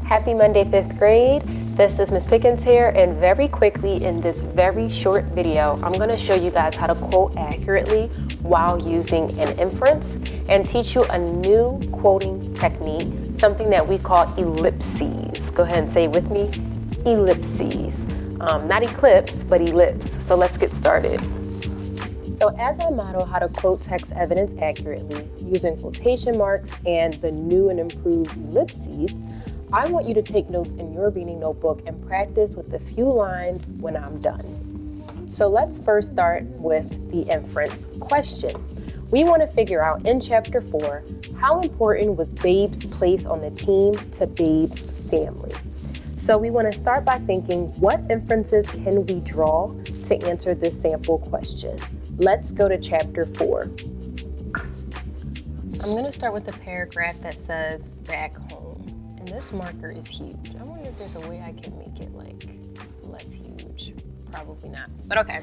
Happy Monday, 5th grade. This is Ms. Pickens here, and very quickly in this very short video, I'm going to show you guys how to quote accurately while using an inference and teach you a new quoting technique, something that we call ellipses. Go ahead and say it with me, ellipses. Not eclipse, but ellipse. So let's get started. So as I model how to quote text evidence accurately using quotation marks and the new and improved ellipses, I want you to take notes in your reading notebook and practice with a few lines when I'm done. So let's first start with the inference question. We want to figure out in chapter 4, how important was Babe's place on the team to Babe's family? So we want to start by thinking, what inferences can we draw to answer this sample question? Let's go to chapter 4. So I'm going to start with the paragraph that says back home. And this marker is huge. I wonder if there's a way I can make it like less huge. Probably not, but okay.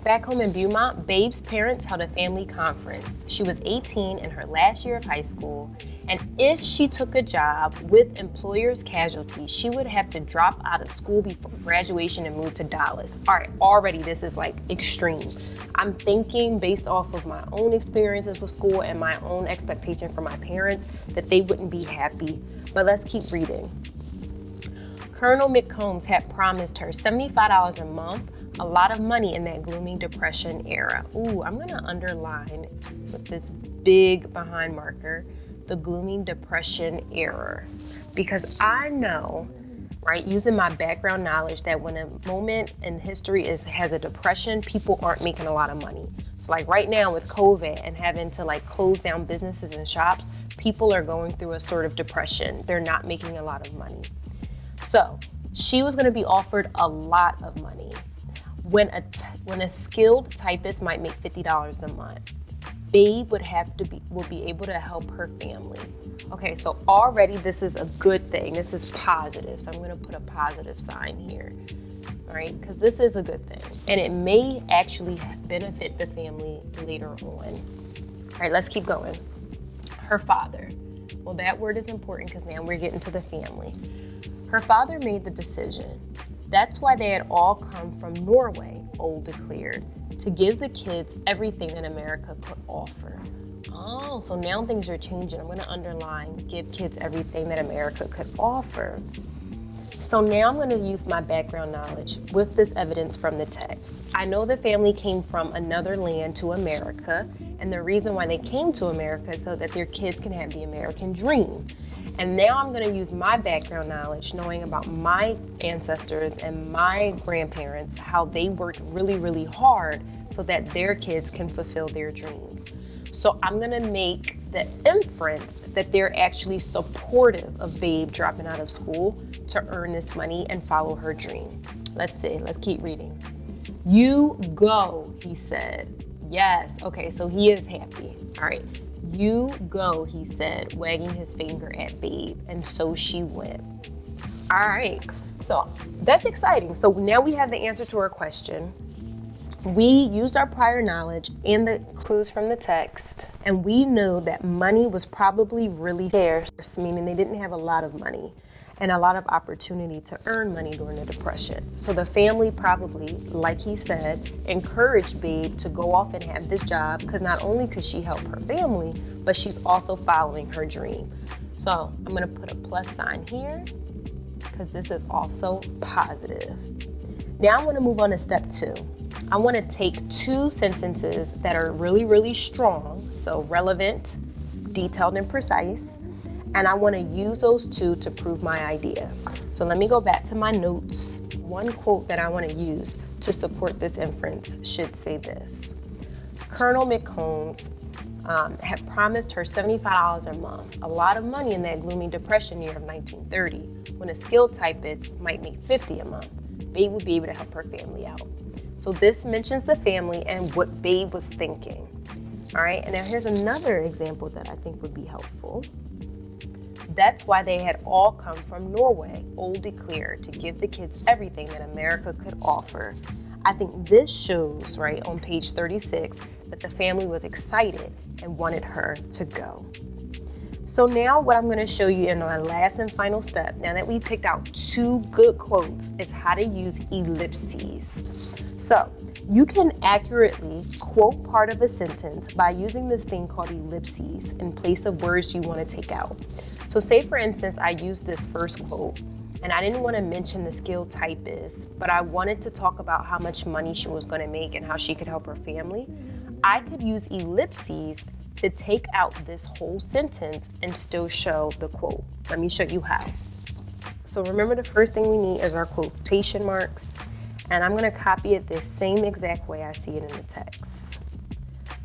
Back home in Beaumont, Babe's parents held a family conference. She was 18 in her last year of high school, and if she took a job with employer's casualty, she would have to drop out of school before graduation and move to Dallas. All right, already this is like extreme. I'm thinking based off of my own experiences with school and my own expectation from my parents that they wouldn't be happy, but let's keep reading. Colonel McCombs had promised her $75 a month, a lot of money in that glooming depression era. Ooh, I'm gonna underline with this big behind marker, the glooming depression era, because I know, right, using my background knowledge that when a moment in history has a depression, people aren't making a lot of money. So like right now with COVID and having to like close down businesses and shops, people are going through a sort of depression. They're not making a lot of money. So she was going to be offered a lot of money when a skilled typist might make $50 a month. Babe will be able to help her family. Okay, so already this is a good thing. This is positive. So I'm going to put a positive sign here. All right, because this is a good thing. And it may actually benefit the family later on. All right, let's keep going. Her father. Well, that word is important because now we're getting to the family. Her father made the decision. That's why they had all come from Norway, Old declared, to give the kids everything that America could offer. Oh, so now things are changing. I'm going to underline, give kids everything that America could offer. So now I'm going to use my background knowledge with this evidence from the text. I know the family came from another land to America, and the reason why they came to America is so that their kids can have the American dream. And now I'm going to use my background knowledge, knowing about my ancestors and my grandparents, how they worked really, really hard so that their kids can fulfill their dreams. So I'm going to make the inference that they're actually supportive of Babe dropping out of school to earn this money and follow her dream. Let's see. Let's keep reading. You go, he said. Yes. Okay, so he is happy. All right. You go, he said, wagging his finger at Babe, and so she went. All right, so that's exciting. So now we have the answer to our question. We used our prior knowledge and the clues from the text, and we know that money was probably really scarce, meaning they didn't have a lot of money and a lot of opportunity to earn money during the Depression. So the family probably, like he said, encouraged Babe to go off and have this job because not only could she help her family, but she's also following her dream. So I'm gonna put a plus sign here because this is also positive. Now I'm gonna move on to step 2. I wanna take 2 sentences that are really, really strong, so relevant, detailed, and precise, and I want to use those 2 to prove my idea. So let me go back to my notes. One quote that I want to use to support this inference should say this. Colonel McCombs had promised her $75 a month, a lot of money in that gloomy depression year of 1930, when a skilled typist might make $50 a month. Babe would be able to help her family out. So this mentions the family and what Babe was thinking. All right, and now here's another example that I think would be helpful. That's why they had all come from Norway, Old declared, to give the kids everything that America could offer. I think this shows, right, on page 36, that the family was excited and wanted her to go. So now what I'm going to show you in our last and final step, now that we picked out 2 good quotes, is how to use ellipses. So you can accurately quote part of a sentence by using this thing called ellipses in place of words you want to take out. So say for instance, I used this first quote and I didn't want to mention the skilled typist, but I wanted to talk about how much money she was going to make and how she could help her family. I could use ellipses to take out this whole sentence and still show the quote. Let me show you how. So remember, the first thing we need is our quotation marks, and I'm going to copy it the same exact way I see it in the text.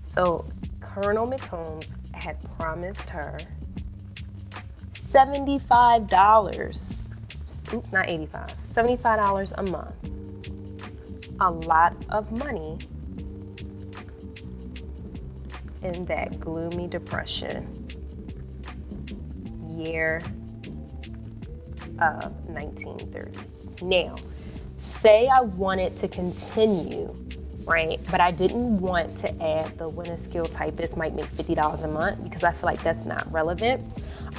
So Colonel McCombs had promised her $75. Oops, not 85. $75 a month. A lot of money in that gloomy depression year of 1930. Now, say I wanted to continue, right? But I didn't want to add the when a skilled typist might make $50 a month because I feel like that's not relevant.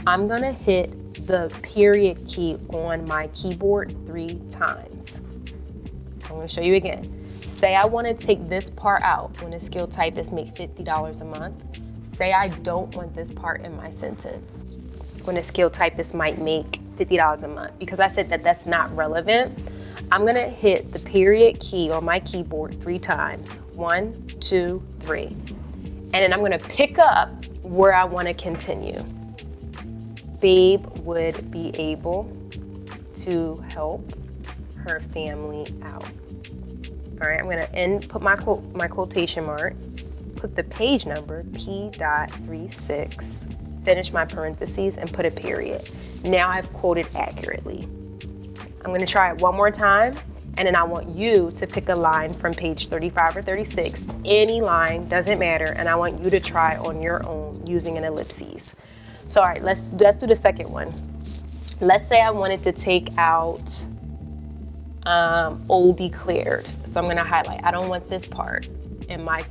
I'm gonna hit the period key on my keyboard 3 times. I'm gonna show you again. Say I want to take this part out, when a skilled typist make $50 a month. Say I don't want this part in my sentence, when a skilled typist might make $50 a month, because I said that that's not relevant. I'm gonna hit the period key on my keyboard 3 times. 1, 2, 3. And then I'm gonna pick up where I want to continue. Babe would be able to help her family out. All right, I'm gonna put my quotation mark, put the page number P.36, finish my parentheses, and put a period. Now I've quoted accurately. I'm gonna try it one more time, and then I want you to pick a line from page 35 or 36, any line, doesn't matter, and I want you to try on your own using an ellipses. So all right, let's do the second one. Let's say I wanted to take out old declared. So I'm gonna highlight. I don't want this part in my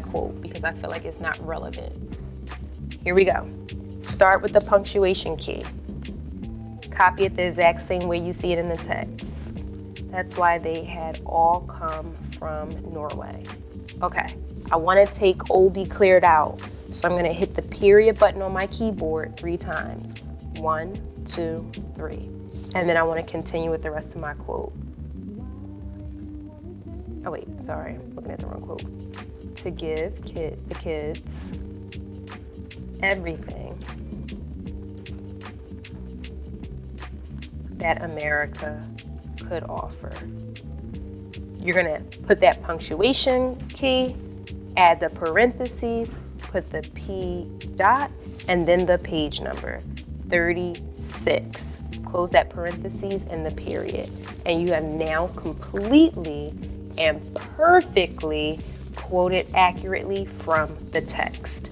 quote because I feel like it's not relevant. Here we go. Start with the punctuation key. Copy it the exact same way you see it in the text. That's why they had all come from Norway. Okay, I want to take old declared out. So I'm gonna hit the period button on my keyboard 3 times. 1, 2, 3. And then I want to continue with the rest of my quote. Oh wait, sorry, I'm looking at the wrong quote. To give the kids everything that America could offer. You're gonna put that punctuation key, add the parentheses, put the P dot, and then the page number, 36. Close that parentheses and the period. And you have now completely and perfectly quoted accurately from the text.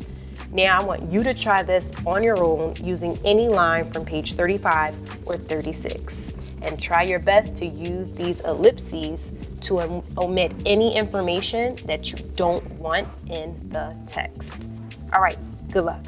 Now I want you to try this on your own using any line from page 35 or 36. And try your best to use these ellipses to omit any information that you don't want in the text. All right, good luck.